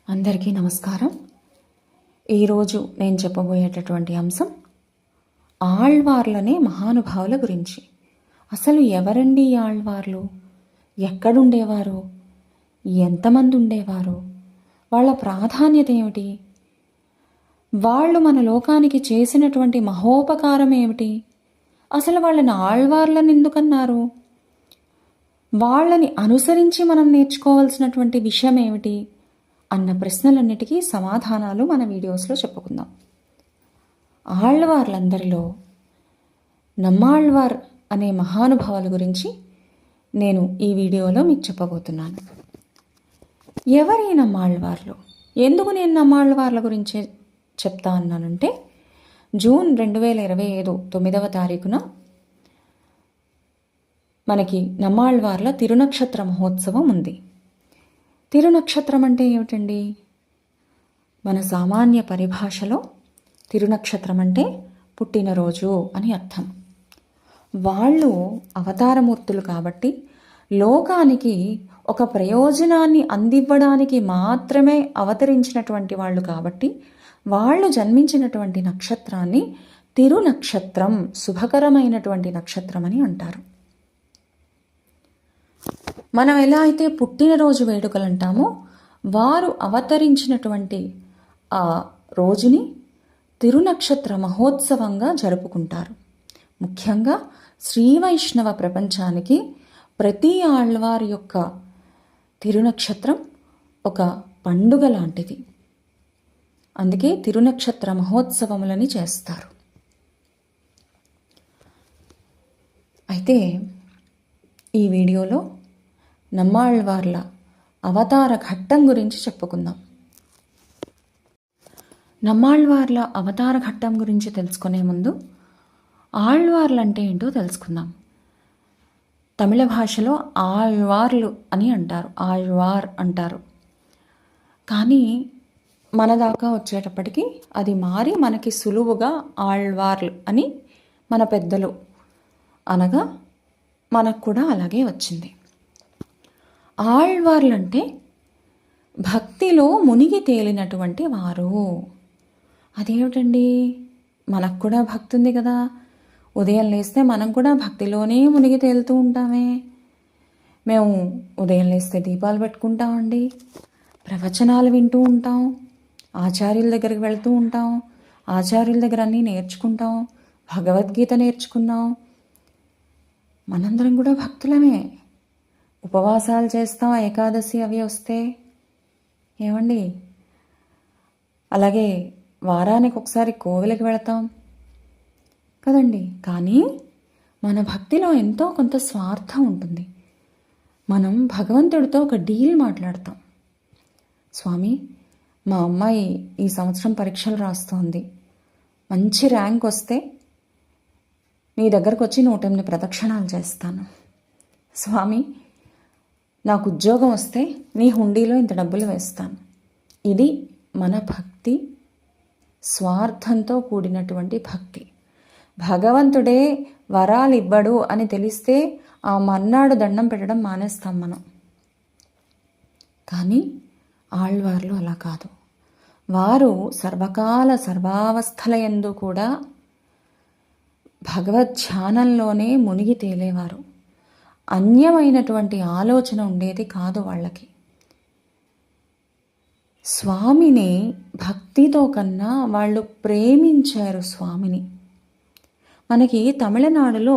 అందరికీ నమస్కారం. ఈరోజు నేను చెప్పబోయేటటువంటి అంశం ఆళ్వార్లనే మహానుభావుల గురించి. అసలు ఎవరండి ఈ ఆళ్వార్లు? ఎక్కడుండేవారు? ఎంతమంది ఉండేవారు? వాళ్ళ ప్రాధాన్యత ఏమిటి? వాళ్ళు మన లోకానికి చేసినటువంటి మహోపకారం ఏమిటి? అసలు వాళ్ళని ఆళ్వార్లను ఎందుకన్నారు? వాళ్ళని అనుసరించి మనం నేర్చుకోవాల్సినటువంటి విషయం ఏమిటి అన్న ప్రశ్నలన్నిటికీ సమాధానాలు మన వీడియోస్లో చెప్పుకుందాం. ఆళ్వార్లందరిలో నమ్మాళ్వార్ అనే మహానుభావుల గురించి నేను ఈ వీడియోలో మీకు చెప్పబోతున్నాను. ఎవరి నమ్మాళ్వార్లు? ఎందుకు నేను నమ్మాళ్వార్ల గురించి చెప్తా అన్నానంటే, జూన్ 2025 9వ తారీఖున మనకి నమ్మాళ్వార్ల తిరునక్షత్ర మహోత్సవం ఉంది. తిరునక్షత్రం అంటే ఏమిటండి? మన సామాన్య పరిభాషలో తిరునక్షత్రం అంటే పుట్టినరోజు అని అర్థం. వాళ్ళు అవతారమూర్తులు కాబట్టి లోకానికి ఒక ప్రయోజనాన్ని అందివ్వడానికి మాత్రమే అవతరించినటువంటి వాళ్ళు కాబట్టి వాళ్ళు జన్మించినటువంటి నక్షత్రాన్ని తిరునక్షత్రం, శుభకరమైనటువంటి నక్షత్రం అని అంటారు. మనం ఎలా అయితే పుట్టినరోజు వేడుకలు అంటామో, వారు అవతరించినటువంటి ఆ రోజుని తిరునక్షత్ర మహోత్సవంగా జరుపుకుంటారు. ముఖ్యంగా శ్రీ వైష్ణవ ప్రపంచానికి ప్రతి ఆళ్వారి యొక్క తిరునక్షత్రం ఒక పండుగ లాంటిది. అందుకే తిరునక్షత్ర మహోత్సవములని చేస్తారు. అయితే ఈ వీడియోలో నమ్మాళ్వార్ల అవతార ఘట్టం గురించి చెప్పుకుందాం. నమ్మాళ్వార్ల అవతార ఘట్టం గురించి తెలుసుకునే ముందు ఆళ్వార్లు అంటే ఏంటో తెలుసుకుందాం. తమిళ భాషలో ఆళ్వార్లు అని అంటారు, ఆళ్వార్ అంటారు. కానీ మన దాకా వచ్చేటప్పటికి అది మారి మనకి సులువుగా ఆళ్వార్లు అని మన పెద్దలు అనగా మనకు కూడా అలాగే వచ్చింది. ఆళ్వార్లంటే భక్తిలో మునిగి తేలినటువంటి వారు. అదేమిటండి? మనకు కూడా భక్తి ఉంది కదా. ఉదయం లేస్తే మనం కూడా భక్తిలోనే మునిగి తేలుతూ ఉంటామే. మేము ఉదయం లేస్తే దీపాలు పెట్టుకుంటామండి, ప్రవచనాలు వింటూ ఉంటాం, ఆచార్యుల దగ్గరికి వెళ్తూ ఉంటాం, ఆచార్యుల దగ్గర అన్నీ నేర్చుకుంటాం, భగవద్గీత నేర్చుకున్నాం. మనందరం కూడా భక్తులమే. ఉపవాసాలు చేస్తాం, ఏకాదశి అవి వస్తే. ఏమండి? అలాగే వారానికి ఒకసారి కోవిలకి వెళతాం కదండి. కానీ మన భక్తిలో ఎంతో కొంత స్వార్థం ఉంటుంది. మనం భగవంతుడితో ఒక డీల్ మాట్లాడతాం. స్వామి, మా అమ్మాయి ఈ సంవత్సరం పరీక్షలు రాస్తోంది, మంచి ర్యాంక్ వస్తే నీ దగ్గరకు వచ్చి 108 ప్రదక్షిణాలు చేస్తాను. స్వామి, నాకు ఉద్యోగం వస్తే నీ హుండీలో ఇంత డబ్బులు వేస్తాను. ఇది మన భక్తి, స్వార్థంతో కూడినటువంటి భక్తి. భగవంతుడే వరాలు ఇవ్వడు అని తెలిస్తే ఆ మర్నాడు దండం పెట్టడం మానేస్తాం మనం. కానీ ఆళ్వార్లు అలా కాదు. వారు సర్వకాల సర్వావస్థల యందు కూడా భగవద్ధ్యానంలోనే మునిగి తేలేవారు. అన్యమైనటువంటి ఆలోచన ఉండేది కాదు వాళ్ళకి. స్వామిని భక్తితో కన్నా వాళ్ళు ప్రేమించారు స్వామిని. మనకి తమిళనాడులో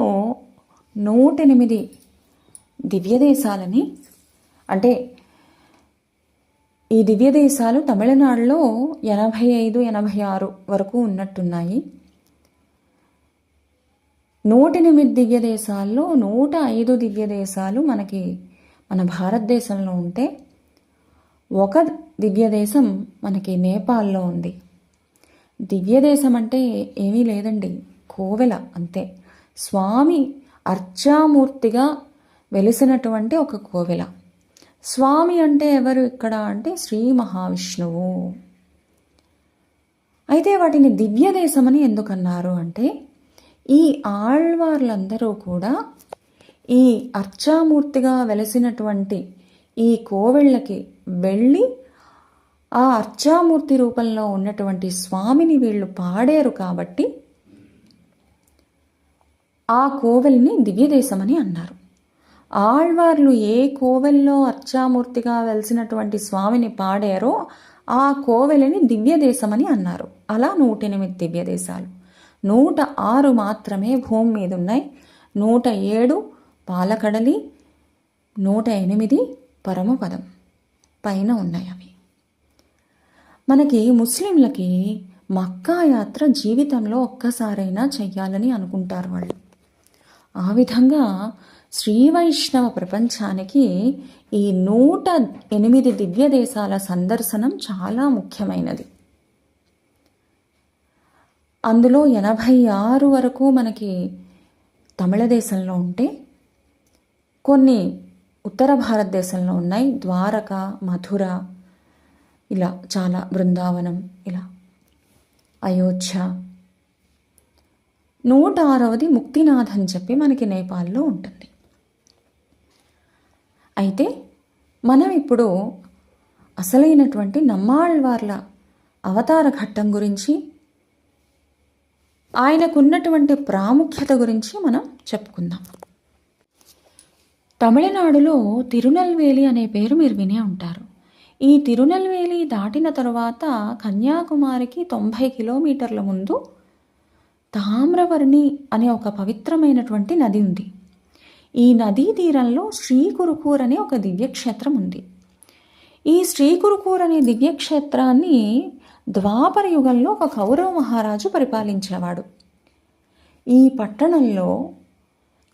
108 దివ్యదేశాలని, అంటే ఈ దివ్యదేశాలు తమిళనాడులో 85, 86 వరకు ఉన్నట్టున్నాయి. 108 దివ్యదేశాల్లో 105 దివ్యదేశాలు మనకి మన భారతదేశంలో ఉంటే, ఒక దివ్యదేశం మనకి నేపాల్లో ఉంది. దివ్యదేశం అంటే ఏమీ లేదండి, కోవెల అంతే. స్వామి అర్చామూర్తిగా వెలిసినటువంటి ఒక కోవెల. స్వామి అంటే ఎవరు ఇక్కడ అంటే శ్రీ మహావిష్ణువు. అయితే వాటిని దివ్యదేశమని ఎందుకన్నారు అంటే, ఈ ఆళ్వార్లందరూ కూడా ఈ అర్చామూర్తిగా వెలసినటువంటి ఈ కోవెళ్ళకి వెళ్ళి ఆ అర్చామూర్తి రూపంలో ఉన్నటువంటి స్వామిని వీళ్ళు పాడారు కాబట్టి ఆ కోవెల్ని దివ్యదేశమని అన్నారు. ఆళ్వార్లు ఏ కోవెల్లో అర్చామూర్తిగా వెలిసినటువంటి స్వామిని పాడారో ఆ కోవెలని దివ్యదేశమని అన్నారు. అలా 108 దివ్యదేశాలు. 106 మాత్రమే భూమి మీద ఉన్నాయి. 107 పాలకడలి, 108 పరమపదం పైన ఉన్నాయి. అవి మనకి ముస్లింలకి మక్కా యాత్ర జీవితంలో ఒక్కసారైనా చెయ్యాలని అనుకుంటారు వాళ్ళు. ఆ విధంగా శ్రీ వైష్ణవ ప్రపంచానికి ఈ 108 దివ్య దేశాల సందర్శనం చాలా ముఖ్యమైనది. అందులో 86 వరకు మనకి తమిళ దేశంలో ఉంటే కొన్ని ఉత్తర భారతదేశంలో ఉన్నాయి. ద్వారక, మధుర, ఇలా చాలా, బృందావనం, ఇలా అయోధ్య. 106వది ముక్తినాథ్ అని చెప్పి మనకి నేపాల్లో ఉంటుంది. అయితే మనం ఇప్పుడు అసలైనటువంటి నమ్మాళ్వార్ల అవతార ఘట్టం గురించి, ఆయనకున్నటువంటి ప్రాముఖ్యత గురించి మనం చెప్పుకుందాం. తమిళనాడులో తిరునల్వేలి అనే పేరు మీరు వినే ఉంటారు. ఈ తిరునల్వేలి దాటిన తరువాత కన్యాకుమారికి 90 కిలోమీటర్ల ముందు తామ్రవర్ణి అనే ఒక పవిత్రమైనటువంటి నది ఉంది. ఈ నదీ తీరంలో శ్రీకురుకూర్ అనే ఒక దివ్యక్షేత్రం ఉంది. ఈ శ్రీకురుకూర్ అనే దివ్యక్షేత్రాన్ని ద్వాపర యుగంలో ఒక కౌరవ మహారాజు పరిపాలించేవాడు. ఈ పట్టణంలో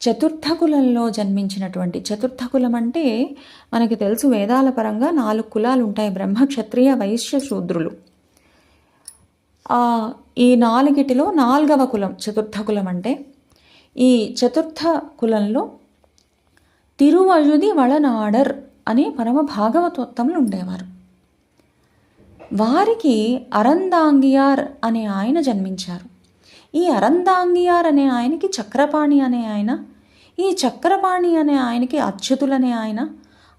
చతుర్థకులంలో జన్మించినటువంటి, చతుర్థకులం అంటే మనకి తెలుసు వేదాల పరంగా 4 కులాలు ఉంటాయి: బ్రహ్మ, క్షత్రియ, వైశ్య, శూద్రులు. ఈ 4టిలో 4వ కులం చతుర్థకులం. అంటే ఈ చతుర్థ కులంలో తిరువഴുది వళనాడర్ అనే పరమ భాగవతోత్తములు ఉండేవారు. వారికి అరందాంగియార్ అనే ఆయన జన్మించారు. ఈ అరందాంగియార్ అనే ఆయనకి చక్రపాణి అనే ఆయన, ఈ చక్రపాణి అనే ఆయనకి అచ్యుతులనే ఆయన,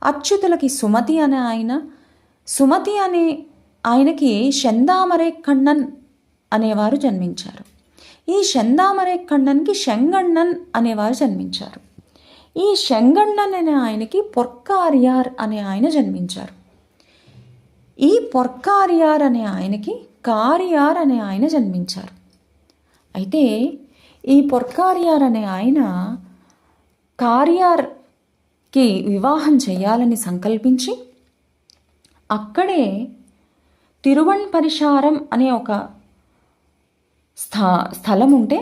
అచ్యుతులకి సుమతి అనే ఆయన, సుమతి అనే ఆయనకి శందామరే కണ്ണన్ అనేవారు జన్మించారు. ఈ శందామరే కಣ್ಣన్కి శంగಣ್ಣన్ అనేవారు జన్మించారు. ఈ శంగಣ್ಣన్ అనే ఆయనకి పొర్కారియార్ అనే ఆయన జన్మించారు. ఈ పొర్కారియార్ అనే ఆయనకి కారియార్ అనే ఆయన జన్మించారు. అయితే ఈ పొర్కారియార్ అనే ఆయన కారియార్కి వివాహం చేయాలని సంకల్పించి అక్కడే తిరువణ్పరిశారం అనే ఒక స్థలం ఉంటే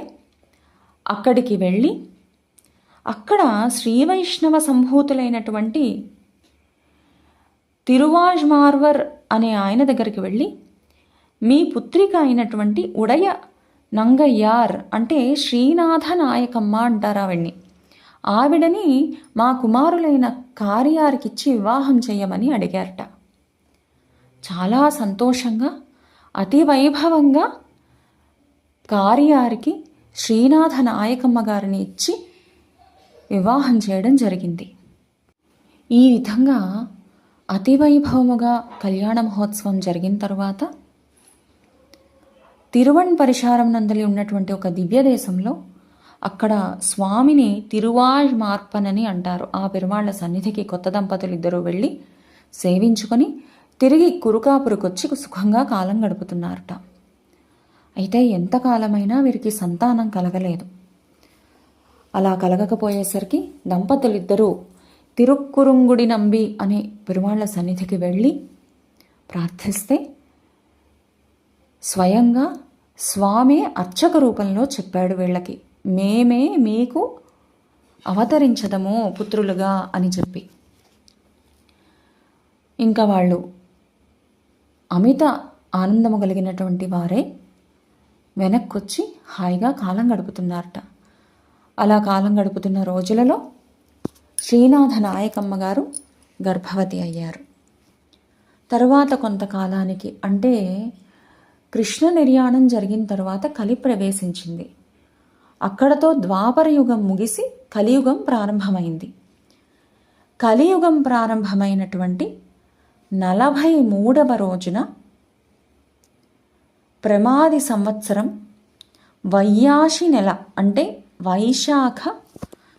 అక్కడికి వెళ్ళి అక్కడ శ్రీవైష్ణవ సంభూతులైనటువంటి తిరువాజ్మార్వర్ అనే ఆయన దగ్గరికి వెళ్ళి, మీ పుత్రిక అయినటువంటి ఉడయ నంగయ్యార్ అంటే శ్రీనాథ నాయకమ్మ అంటారు ఆవిడని మా కుమారులైన కారియార్కిచ్చి వివాహం చేయమని అడిగారట. చాలా సంతోషంగా అతి వైభవంగా కారియారికి శ్రీనాథ నాయకమ్మ గారిని ఇచ్చి వివాహం చేయడం జరిగింది. ఈ విధంగా అతి వైభవముగా కళ్యాణ మహోత్సవం జరిగిన తర్వాత తిరువణ్పరిశారం నందలి ఉన్నటువంటి ఒక దివ్య దేశంలో అక్కడ స్వామిని తిరువాజ్మార్పనని అంటారు. ఆ పెరుమాళ్ల సన్నిధికి కొత్త దంపతులు ఇద్దరూ వెళ్ళి సేవించుకొని తిరిగి కురుకాపురికొచ్చి సుఖంగా కాలం గడుపుతున్నారట. అయితే ఎంతకాలమైనా వీరికి సంతానం కలగలేదు. అలా కలగకపోయేసరికి దంపతులిద్దరూ తిరుక్కురుంగుడి నంబి అనే పెరుమాళ్ల సన్నిధికి వెళ్ళి ప్రార్థిస్తే స్వయంగా స్వామి అర్చక రూపంలో చెప్పాడు వీళ్ళకి, మేమే మీకు అవతరించదము పుత్రులుగా అని చెప్పి. ఇంకా వాళ్ళు అమిత ఆనందము కలిగినటువంటి వారే వెనక్కొచ్చి హాయిగా కాలం గడుపుతున్నారట. అలా కాలం గడుపుతున్న రోజులలో శ్రీనాథ నాయకమ్మ గారు గర్భవతి అయ్యారు. తరువాత కొంతకాలానికి, అంటే కృష్ణ నిర్యాణం జరిగిన తర్వాత కలి ప్రవేశించింది. అక్కడతో ద్వాపర యుగం ముగిసి కలియుగం ప్రారంభమైంది. కలియుగం ప్రారంభమైనటువంటి 43వ రోజున ప్రమాది సంవత్సరం వైయాషి నెల అంటే వైశాఖ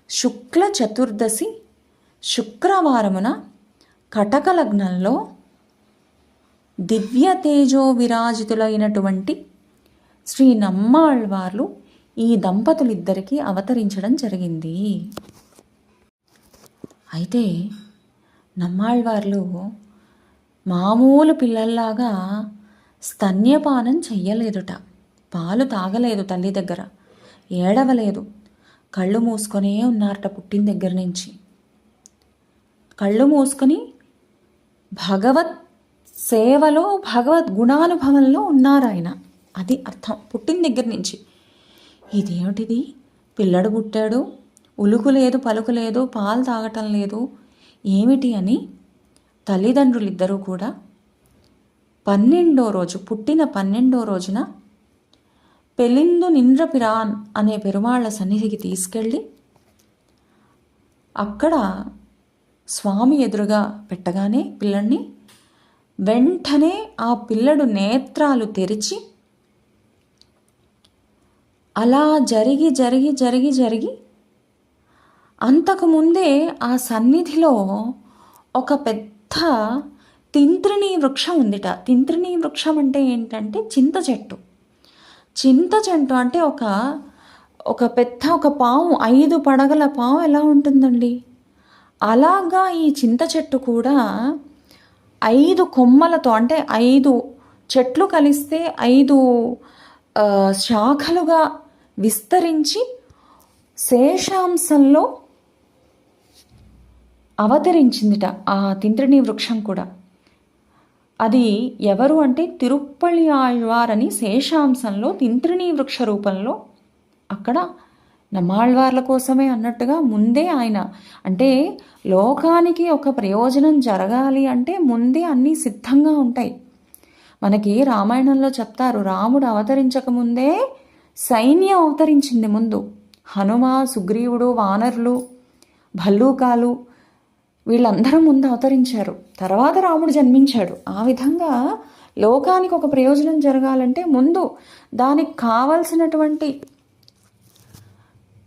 శుక్ల చతుర్దశి శుక్రవారమున కటక లగ్నంలో దివ్య తేజో విరాజితులైనటువంటి శ్రీ నమ్మాళ్వార్లు ఈ దంపతులిద్దరికీ అవతరించడం జరిగింది. అయితే నమ్మాళ్వార్లు మామూలు పిల్లల్లాగా స్తన్యపానం చెయ్యలేదుట. పాలు తాగలేదు, తల్లి దగ్గర ఏడవలేదు, కళ్ళు మూసుకొనే ఉన్నారట. పుట్టిన దగ్గర నుంచి కళ్ళు మూసుకొని భగవత్ సేవలో భగవద్ గుణానుభవంలో ఉన్నారు ఆయన. అది అర్థం పుట్టిన దగ్గర నుంచి. ఇదేమిటిది, పిల్లడు పుట్టాడు, ఉలుకు లేదు పలుకు లేదు, పాలు తాగటం లేదు, ఏమిటి అని తల్లిదండ్రులిద్దరూ కూడా 12వ రోజు, పుట్టిన 12వ రోజున పెలిందు నింద్ర పిరాన్ అనే పెరుమాళ్ల సన్నిధికి తీసుకెళ్ళి అక్కడ స్వామి ఎదురుగా పెట్టగానే పిల్లడిని వెంటనే ఆ పిల్లడు నేత్రాలు తెరిచి అలా జరిగి జరిగి జరిగి జరిగి అంతకుముందే ఆ సన్నిధిలో ఒక పెద్ద తింత్రిణీ వృక్షం ఉందిట. తింత్రిణీ వృక్షం అంటే ఏంటంటే చింత చెట్టు. చింత చెట్టు అంటే ఒక పెద్ద ఒక పాము, 5 పడగల పాము ఎలా ఉంటుందండి, అలాగా ఈ చింత చెట్టు కూడా 5 కొమ్మలతో, అంటే 5 చెట్లు కలిస్తే 5 శాఖలుగా విస్తరించి శేషాంశంలో అవతరించిందిట ఆ తింత్రిణీ వృక్షం కూడా. అది ఎవరు అంటే తిరుప్పళి ఆళ్వార్ అని శేషాంశంలో తింత్రిణీ వృక్ష రూపంలో అక్కడ నమ్మాళ్వార్ల కోసమే అన్నట్టుగా ముందే ఆయన, అంటే లోకానికి ఒక ప్రయోజనం జరగాలి అంటే ముందే అన్నీ సిద్ధంగా ఉంటాయి. మనకి రామాయణంలో చెప్తారు, రాముడు అవతరించక ముందే సైన్యం అవతరించింది. ముందు హనుమ, సుగ్రీవుడు, వానరులు, భల్లూకాలు వీళ్ళందరూ ముందు అవతరించారు, తర్వాత రాముడు జన్మించాడు. ఆ విధంగా లోకానికి ఒక ప్రయోజనం జరగాలంటే ముందు దానికి కావలసినటువంటి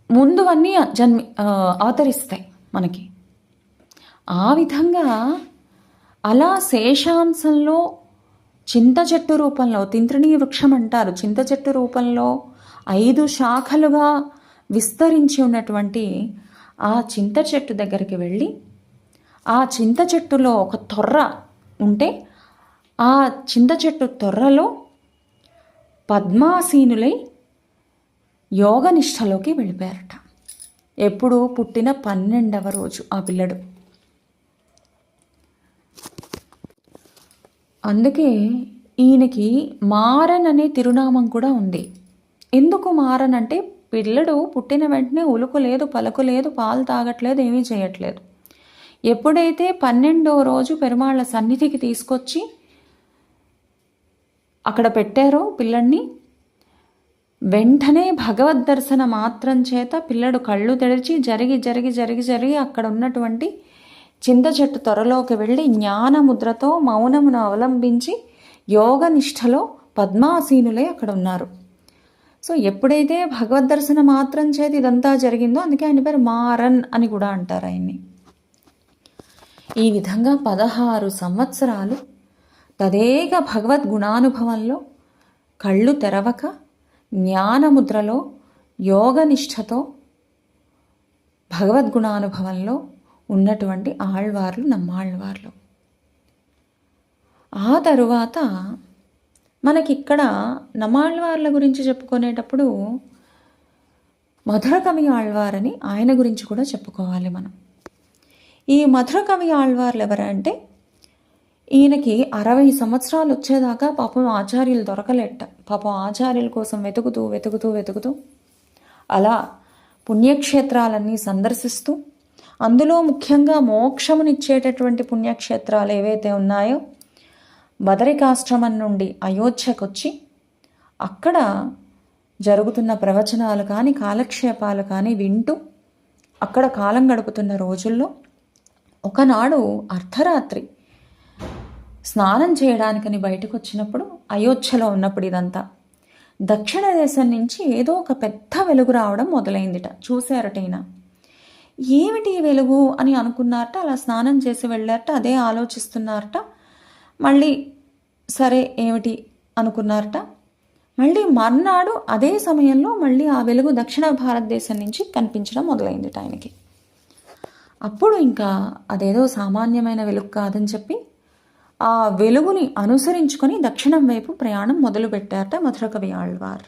ముందువన్నీ అవతరిస్తాయి మనకి. ఆ విధంగా అలా శేషాంశంలో చింత చెట్టు రూపంలో, తింత్రిణీ వృక్షం అంటారు, చింత చెట్టు రూపంలో 5 శాఖలుగా విస్తరించి ఉన్నటువంటి ఆ చింత చెట్టు దగ్గరికి వెళ్ళి ఆ చింత చెట్టులో ఒక తొర్ర ఉంటే ఆ చింత చెట్టు తొర్రలో పద్మాసీనులై యోగనిష్టలోకి వెళ్ళిపోయారట. ఎప్పుడు పుట్టిన 12వ రోజు ఆ పిల్లడు. అందుకే ఈయనకి మారన్ అనే తిరునామం కూడా ఉంది. ఎందుకు మారన్ అంటే పిల్లడు పుట్టిన వెంటనే ఉలుకు లేదు, పలుకు లేదు, పాలు తాగట్లేదు, ఏమీ చేయట్లేదు. ఎప్పుడైతే 12వ రోజు పెరుమాళ్ల సన్నిధికి తీసుకొచ్చి అక్కడ పెట్టారో పిల్లడిని, వెంటనే భగవద్ దర్శన మాత్రం చేత పిల్లడు కళ్ళు తెరిచి జరిగి జరిగి జరిగి జరిగి అక్కడ ఉన్నటువంటి చింత చెట్టు త్వరలోకి వెళ్ళి జ్ఞానముద్రతో మౌనమును అవలంబించి యోగనిష్టలో పద్మాసీనులై అక్కడ ఉన్నారు. సో ఎప్పుడైతే భగవద్ దర్శన మాత్రం చేత ఇదంతా జరిగిందో అందుకే ఆయన పేరు మారన్ అని కూడా అంటారు ఆయన్ని. ఈ విధంగా 16 సంవత్సరాలు తదేక భగవద్ గుణానుభవంలో కళ్ళు తెరవక జ్ఞానముద్రలో యోగనిష్టతో భగవద్గుణానుభవంలో ఉన్నటువంటి ఆళ్వార్లు నమ్మాళ్వార్లు. ఆ తరువాత మనకిక్కడ నమ్మాళ్వార్ల గురించి చెప్పుకునేటప్పుడు మధుర కవి ఆళ్వారని ఆయన గురించి కూడా చెప్పుకోవాలి మనం. ఈ మధుర కవి ఆళ్వార్లు ఎవరంటే ఈయనకి 60 సంవత్సరాలు వచ్చేదాకా పాపం ఆచార్యులు దొరకలేట. పాపం ఆచార్యుల కోసం వెతుకుతూ వెతుకుతూ వెతుకుతూ అలా పుణ్యక్షేత్రాలన్నీ సందర్శిస్తూ, అందులో ముఖ్యంగా మోక్షమునిచ్చేటటువంటి పుణ్యక్షేత్రాలు ఏవైతే ఉన్నాయో బదరికాశ్రమం నుండి అయోధ్యకు వచ్చి అక్కడ జరుగుతున్న ప్రవచనాలు కానీ కాలక్షేపాలు కానీ వింటూ అక్కడ కాలం గడుపుతున్న రోజుల్లో ఒకనాడు అర్ధరాత్రి స్నానం చేయడానికని బయటకు వచ్చినప్పుడు, అయోధ్యలో ఉన్నప్పుడు ఇదంతా, దక్షిణ దేశం నుంచి ఏదో ఒక పెద్ద వెలుగు రావడం మొదలైందిట. చూశారట ఈయన. ఏమిటి ఈ వెలుగు అని అనుకున్నారట. అలా స్నానం చేసి వెళ్ళారట. అదే ఆలోచిస్తున్నారట. మళ్ళీ సరే ఏమిటి అనుకున్నారట. మళ్ళీ మర్నాడు అదే సమయంలో మళ్ళీ ఆ వెలుగు దక్షిణ భారతదేశం నుంచి కనిపించడం మొదలైందిట ఆయనకి. అప్పుడు ఇంకా అదేదో సామాన్యమైన వెలుగు కాదని చెప్పి ఆ వెలుగుని అనుసరించుకొని దక్షిణం వైపు ప్రయాణం మొదలుపెట్టారట మధురకవి ఆళ్వార్.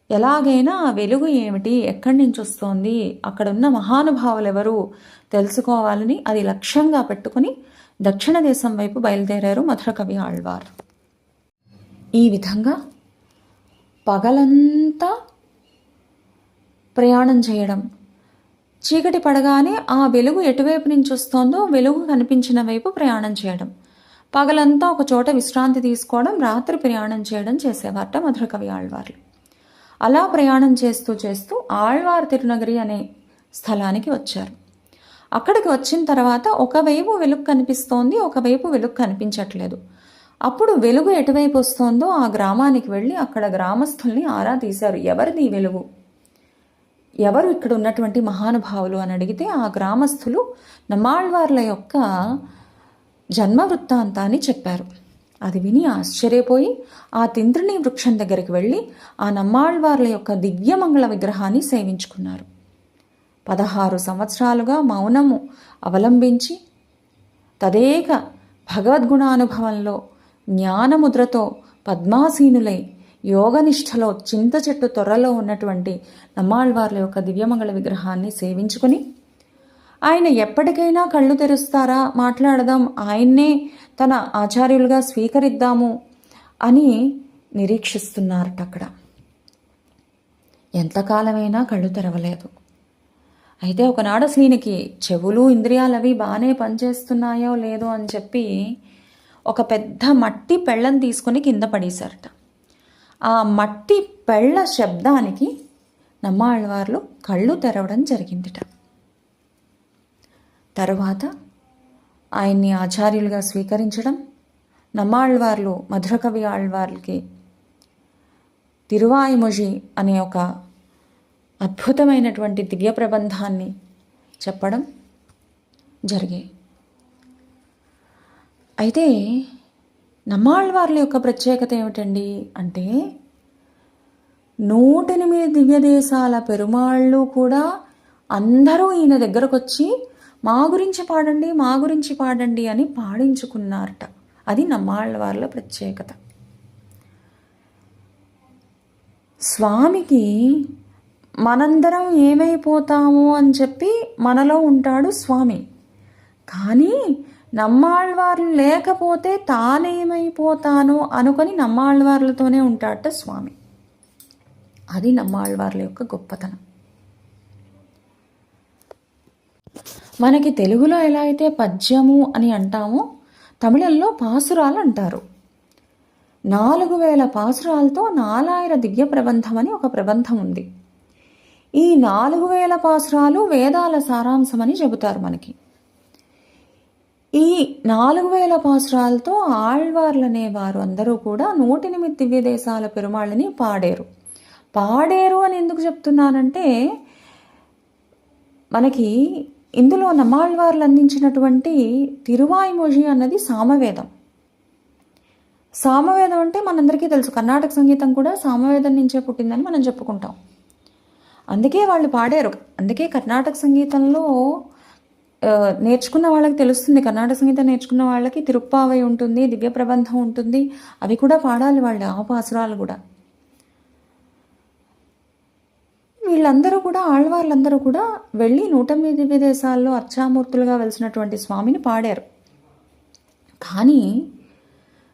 ఎలాగైనా ఆ వెలుగు ఏమిటి, ఎక్కడి నుంచి వస్తోంది, అక్కడున్న మహానుభావులు ఎవరు తెలుసుకోవాలని అది లక్ష్యంగా పెట్టుకుని దక్షిణ దేశం వైపు బయలుదేరారు మధురకవి ఆళ్వార్. ఈ విధంగా పగలంతా ప్రయాణం చేయడం, చీకటి పడగానే ఆ వెలుగు ఎటువైపు నుంచి వస్తోందో వెలుగు కనిపించిన వైపు ప్రయాణం చేయడం, పగలంతా ఒక చోట విశ్రాంతి తీసుకోవడం, రాత్రి ప్రయాణం చేయడం చేసేవారట మధురకవి ఆళ్వార్లు. అలా ప్రయాణం చేస్తూ చేస్తూ ఆళ్వార్ తిరునగరి అనే స్థలానికి వచ్చారు. అక్కడికి వచ్చిన తర్వాత ఒకవైపు వెలుగు కనిపిస్తోంది, ఒకవైపు వెలుగు కనిపించట్లేదు. అప్పుడు వెలుగు ఎటువైపు వస్తోందో ఆ గ్రామానికి వెళ్ళి అక్కడ గ్రామస్తుల్ని ఆరా తీశారు. ఎవరిది వెలుగు, ఎవరు ఇక్కడ ఉన్నటువంటి మహానుభావులు అని అడిగితే ఆ గ్రామస్తులు నమ్మాళ్వార్ల యొక్క జన్మ వృత్తాంతాన్ని చెప్పారు. అది విని ఆశ్చర్యపోయి ఆ తింత్రిణీ వృక్షం దగ్గరికి వెళ్ళి ఆ నమ్మాళ్వార్ల యొక్క దివ్యమంగళ విగ్రహాన్ని సేవించుకున్నారు. 16 సంవత్సరాలుగా మౌనము అవలంబించి తదేక భగవద్గుణానుభవంలో జ్ఞానముద్రతో పద్మాసీనులై యోగనిష్టలో చింత చెట్టు తొర్రలో ఉన్నటువంటి నమ్మాళ్వార్ల యొక్క దివ్యమంగళ విగ్రహాన్ని సేవించుకుని ఆయన ఎప్పటికైనా కళ్ళు తెరుస్తారా, మాట్లాడదాం, ఆయన్నే తన ఆచార్యులుగా స్వీకరిద్దాము అని నిరీక్షిస్తున్నారట. అక్కడ ఎంతకాలమైనా కళ్ళు తెరవలేదు. అయితే ఒకనాడు అసలు ఈయనకి చెవులు ఇంద్రియాలు అవి బాగానే పనిచేస్తున్నాయో లేదో అని చెప్పి ఒక పెద్ద మట్టి పెళ్ళని తీసుకొని కింద పడేశారట. ఆ మట్టి పెళ్ళ శబ్దానికి నమ్మాళ్వార్లు కళ్ళు తెరవడం జరిగిందిట. తరువాత ఆయన్ని ఆచార్యులుగా స్వీకరించడం, నమ్మాళ్వార్లు మధురకవి ఆళ్వార్లకి తిరువాయిమొഴി అనే ఒక అద్భుతమైనటువంటి దివ్య ప్రబంధాన్ని చెప్పడం జరిగాయి. అయితే నమ్మాళ్వార్ల యొక్క ప్రత్యేకత ఏమిటండి అంటే 108 దివ్య దేశాల పెరుమాళ్ళు కూడా అందరూ ఈయన దగ్గరకు వచ్చి మా గురించి పాడండి, మా గురించి పాడండి అని పాడించుకున్నారట. అది నమ్మాళ్వార్ల ప్రత్యేకత. స్వామికి మనందరం ఏమైపోతాము అని చెప్పి మనలో ఉంటాడు స్వామి. కానీ నమ్మాళ్వార్లు లేకపోతే తానేమైపోతానో అనుకొని నమ్మాళ్వార్లతోనే ఉంటాడట స్వామి. అది నమ్మాళ్వార్ల యొక్క గొప్పతనం. మనకి తెలుగులో ఎలా అయితే పద్యము అని అంటామో తమిళంలో పాసురాలు అంటారు. 4000 పాసురాలతో 4000 దివ్య ప్రబంధం అని ఒక ప్రబంధం ఉంది. ఈ 4000 పాసురాలు వేదాల సారాంశమని చెబుతారు మనకి. ఈ 4000 పాసురాలతో ఆళ్వార్లనే వారు అందరూ కూడా 108 దివ్య దేశాల పెరుమాళ్ళని పాడేరు అని ఎందుకు చెప్తున్నానంటే మనకి ఇందులో నమ్మాళ్వార్లు అందించినటువంటి తిరువాయిమొഴി అన్నది సామవేదం. సామవేదం అంటే మనందరికీ తెలుసు, కర్ణాటక సంగీతం కూడా సామవేదం నుంచే పుట్టిందని మనం చెప్పుకుంటాం. అందుకే వాళ్ళు పాడారు. అందుకే కర్ణాటక సంగీతంలో నేర్చుకున్న వాళ్ళకి తెలుస్తుంది. కర్ణాటక సంగీతం నేర్చుకున్న వాళ్ళకి తిరుప్పావై ఉంటుంది, దివ్య ప్రబంధం ఉంటుంది, అవి కూడా పాడాలి వాళ్ళు, ఆ పాసురాలు కూడా. వీళ్ళందరూ కూడా ఆళ్వార్లందరూ కూడా వెళ్ళి 108 దివ్య దేశాల్లో అర్చామూర్తులుగా వెలిసినటువంటి స్వామిని పాడారు. కానీ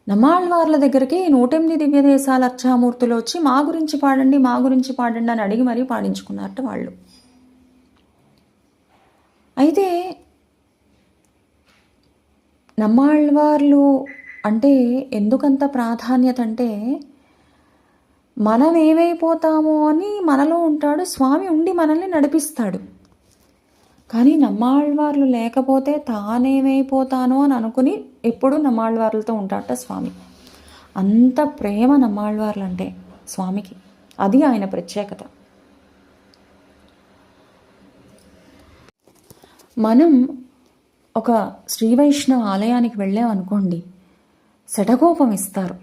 నమ్మాళ్వార్ల దగ్గరికి 108 దివ్య దేశాల అర్చామూర్తులు వచ్చి మా గురించి పాడండి, మా గురించి పాడండి అని అడిగి మరీ పాడించుకున్నారట వాళ్ళు. అయితే నమ్మాళ్వార్లు అంటే ఎందుకంత ప్రాధాన్యత అంటే మనం ఏమైపోతామో అని మనలో ఉంటాడు స్వామి, ఉండి మనల్ని నడిపిస్తాడు. కానీ నమ్మాళ్ళవార్లు లేకపోతే తానేమైపోతానో అని అనుకుని ఎప్పుడు నమ్మాళ్ళవార్లతో ఉంటాడట స్వామి. అంత ప్రేమ నమ్మాళ్ళవార్లు అంటే స్వామికి. అది ఆయన ప్రత్యేకత. మనం ఒక శ్రీ వైష్ణవ ఆలయానికి వెళ్ళామనుకోండి, శఠగోపం ఇస్తారు.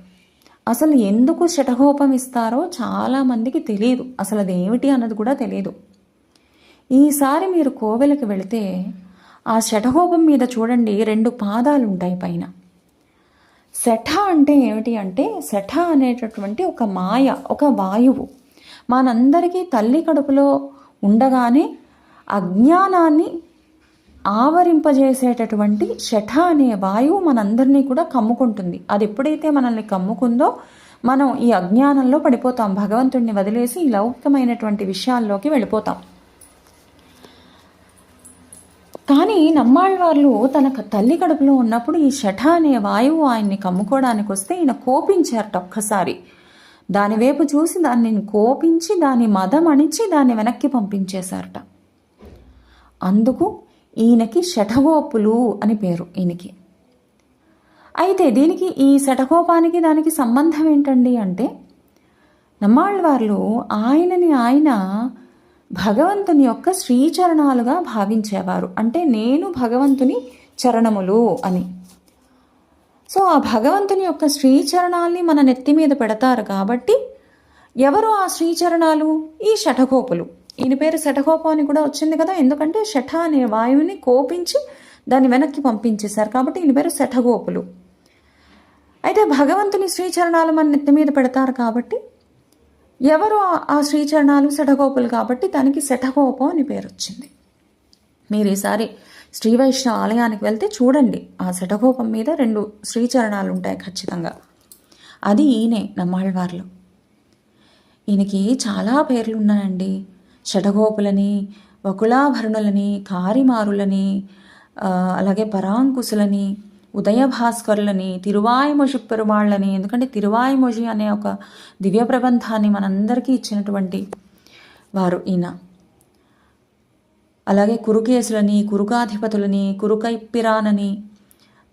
అసలు ఎందుకు శఠగోపం ఇస్తారో చాలామందికి తెలియదు. అసలు అది ఏమిటి అన్నది కూడా తెలియదు. ఈసారి మీరు కోవెలకు వెళితే ఆ శఠగోపం మీద చూడండి 2 పాదాలు ఉంటాయి పైన. శఠ అంటే ఏమిటి అంటే, శఠ అనేటటువంటి ఒక మాయ, ఒక వాయువు. మనందరికీ తల్లి కడుపులో ఉండగానే అజ్ఞానాన్ని ఆవరింపజేసేటటువంటి శఠ అనే వాయువు మనందరినీ కూడా కమ్ముకుంటుంది. అది ఎప్పుడైతే మనల్ని కమ్ముకుందో మనం ఈ అజ్ఞానంలో పడిపోతాం. భగవంతుడిని వదిలేసి ఈ లౌకికమైనటువంటి విషయాల్లోకి వెళ్ళిపోతాం. కానీ నమ్మాళ్ళవార్లు తన తల్లి కడుపులో ఉన్నప్పుడు ఈ శఠ అనే వాయువు ఆయన్ని కమ్ముకోవడానికి వస్తే ఈయన కోపించారట ఒక్కసారి. దాని వైపు చూసి దాన్ని కోపించి దాని మదం అణిచి దాన్ని వెనక్కి పంపించేశారట. అందుకు ఈయనకి శఠగోపులు అని పేరు ఈయనకి. అయితే దీనికి ఈ శఠగోపానికి దానికి సంబంధం ఏంటండి అంటే, నమ్మాళ్ళవార్లు ఆయనని ఆయన భగవంతుని యొక్క శ్రీచరణాలుగా భావించేవారు. అంటే నేను భగవంతుని చరణములు అని. సో ఆ భగవంతుని యొక్క శ్రీచరణాల్ని మన నెత్తి మీద పెడతారు కాబట్టి ఎవరు ఆ శ్రీచరణాలు? ఈ శఠగోపులు. ఈయన పేరు శఠగోపం అని కూడా వచ్చింది కదా, ఎందుకంటే శఠ అనే వాయువుని కోపించి దాన్ని వెనక్కి పంపించేశారు కాబట్టి ఈయన పేరు శఠగోపులు. అయితే భగవంతుని శ్రీచరణాలు మన నెత్తి మీద పెడతారు కాబట్టి ఎవరు ఆ శ్రీచరణాలు? శఠగోపులు కాబట్టి దానికి శఠగోపం అని పేరు వచ్చింది. మీరు ఈసారి శ్రీ వైష్ణవ ఆలయానికి వెళ్తే చూడండి, ఆ శఠగోపం మీద 2 శ్రీచరణాలు ఉంటాయి ఖచ్చితంగా. అది ఈయనే నమ్మాళ్ళవార్లు. ఈయనకి చాలా పేర్లు ఉన్నాయండి. షఠగోపులని, వకుళాభరణులని, కారిమారులని, అలాగే పరాంకుశులని, ఉదయభాస్కరులని, తిరువాయిమొഴി పెరుమాళ్ళని. ఎందుకంటే తిరువాయిమొഴి అనే ఒక దివ్య ప్రబంధాన్ని మనందరికీ ఇచ్చినటువంటి వారు ఈయన. అలాగే కురుకేసులని, కురుకాధిపతులని, కురుకైప్పిరానని,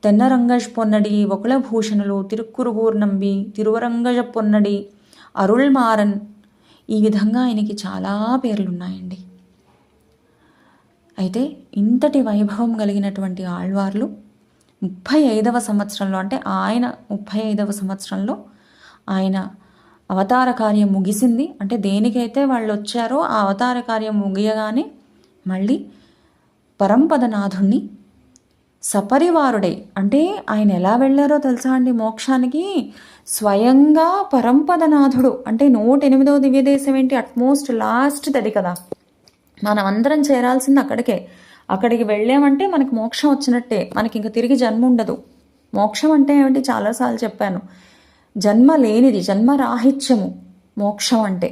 తెన్నరంగజ్ పొన్నడి, వకుళభూషణులు, తిరుక్కురుగూర్ నంబి, తిరువరంగజ పొన్నడి, అరుళ్మారన్. ఈ విధంగా ఆయనకి చాలా పేర్లున్నాయండి. అయితే ఇంతటి వైభవం కలిగినటువంటి ఆళ్వార్లు 35వ సంవత్సరంలో, అంటే ఆయన 35వ సంవత్సరంలో ఆయన అవతార కార్యం ముగిసింది. అంటే దేనికైతే వాళ్ళు వచ్చారో ఆ అవతార కార్యం ముగియగానే మళ్ళీ పరంపదనాథుణ్ణి సపరివారుడై, అంటే ఆయన ఎలా వెళ్ళారో తెలుసా అండి మోక్షానికి? స్వయంగా పరంపదనాథుడు. అంటే 108వ దివ్యదేశం ఏంటి, అట్మోస్ట్ లాస్ట్ అది కదా. మనం అందరం చేరాల్సింది అక్కడికే. అక్కడికి వెళ్ళామంటే మనకి మోక్షం వచ్చినట్టే, మనకి ఇంకా తిరిగి జన్మ ఉండదు. మోక్షం అంటే ఏమిటి చాలాసార్లు చెప్పాను, జన్మ లేనిది, జన్మరాహిత్యము మోక్షం అంటే.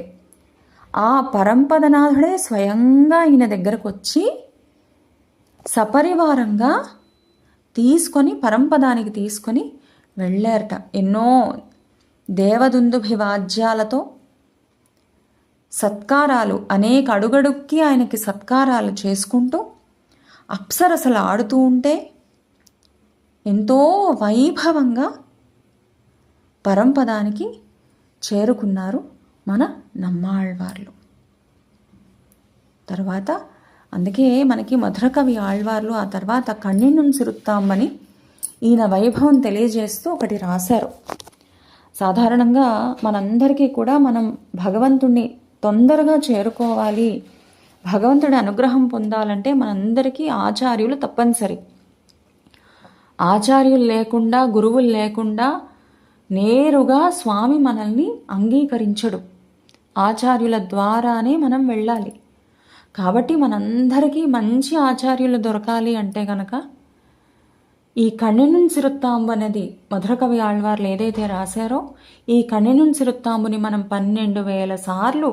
ఆ పరంపదనాథుడే స్వయంగా ఈయన దగ్గరకు వచ్చి సపరివారంగా తీసుకొని పరంపదానికి తీసుకొని వెళ్ళారట. ఎన్నో దేవదుందుభివాద్యాలతో సత్కారాలు, అనేక అడుగడుక్కి ఆయనకి సత్కారాలు చేసుకుంటూ అప్సరసలు ఆడుతూ ఉంటే ఎంతో వైభవంగా పరంపదానికి చేరుకున్నారు మన నమ్మాళ్వార్లు. తర్వాత అందుకే మనకి మధురకవి ఆళ్వార్లు ఆ తర్వాత కన్నెన్నుం సిరుత్తాంబని ఈయన వైభవం తెలియజేస్తూ ఒకటి రాశారు. సాధారణంగా మనందరికీ కూడా మనం భగవంతుణ్ణి తొందరగా చేరుకోవాలి, భగవంతుడి అనుగ్రహం పొందాలంటే మనందరికీ ఆచార్యులు తప్పనిసరి. ఆచార్యులు లేకుండా, గురువులు లేకుండా నేరుగా స్వామి మనల్ని అంగీకరించడు. ఆచార్యుల ద్వారానే మనం వెళ్ళాలి. కాబట్టి మనందరికీ మంచి ఆచార్యులు దొరకాలి అంటే గనక ఈ కన్నెన్నుం సిరుత్తాంబు అనేది మధురకవి ఆళ్వార్లు ఏదైతే రాశారో ఈ కన్నెన్నుం సిరుత్తాంబుని మనం 12,000 సార్లు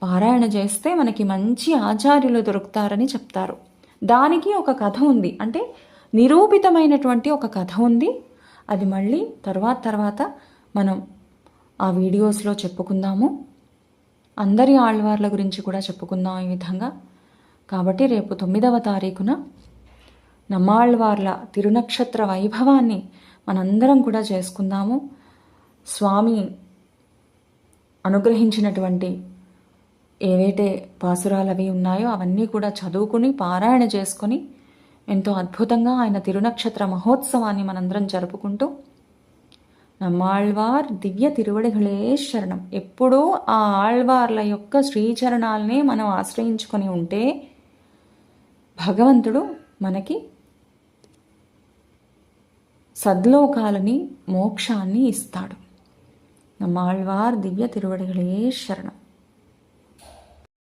పారాయణ చేస్తే మనకి మంచి ఆచార్యులు దొరుకుతారని చెప్తారు. దానికి ఒక కథ ఉంది, అంటే నిరూపితమైనటువంటి ఒక కథ ఉంది. అది మళ్ళీ తర్వాత మనం ఆ వీడియోస్లో చెప్పుకుందాము. అందరి ఆళ్వార్ల గురించి కూడా చెప్పుకుందాం ఈ విధంగా. కాబట్టి రేపు 9వ తారీఖున నమ్మాళ్వార్ల తిరునక్షత్ర వైభవాన్ని మనందరం కూడా చేసుకుందాము. స్వామి అనుగ్రహించినటువంటి ఏవైతే పాసురాలు అవి ఉన్నాయో అవన్నీ కూడా చదువుకుని పారాయణ చేసుకొని ఎంతో అద్భుతంగా ఆయన తిరునక్షత్ర మహోత్సవాన్ని మనందరం జరుపుకుంటూ నమ్మాళ్వార్ దివ్య తిరువడిగళే శరణం. ఎప్పుడూ ఆ ఆళ్వార్ల యొక్క శ్రీచరణాలనే మనం ఆశ్రయించుకొని ఉంటే భగవంతుడు మనకి సద్లోకాలని మోక్షాన్ని ఇస్తాడు. నమ్మాళ్వార్ దివ్య తిరువడిగళే శరణం.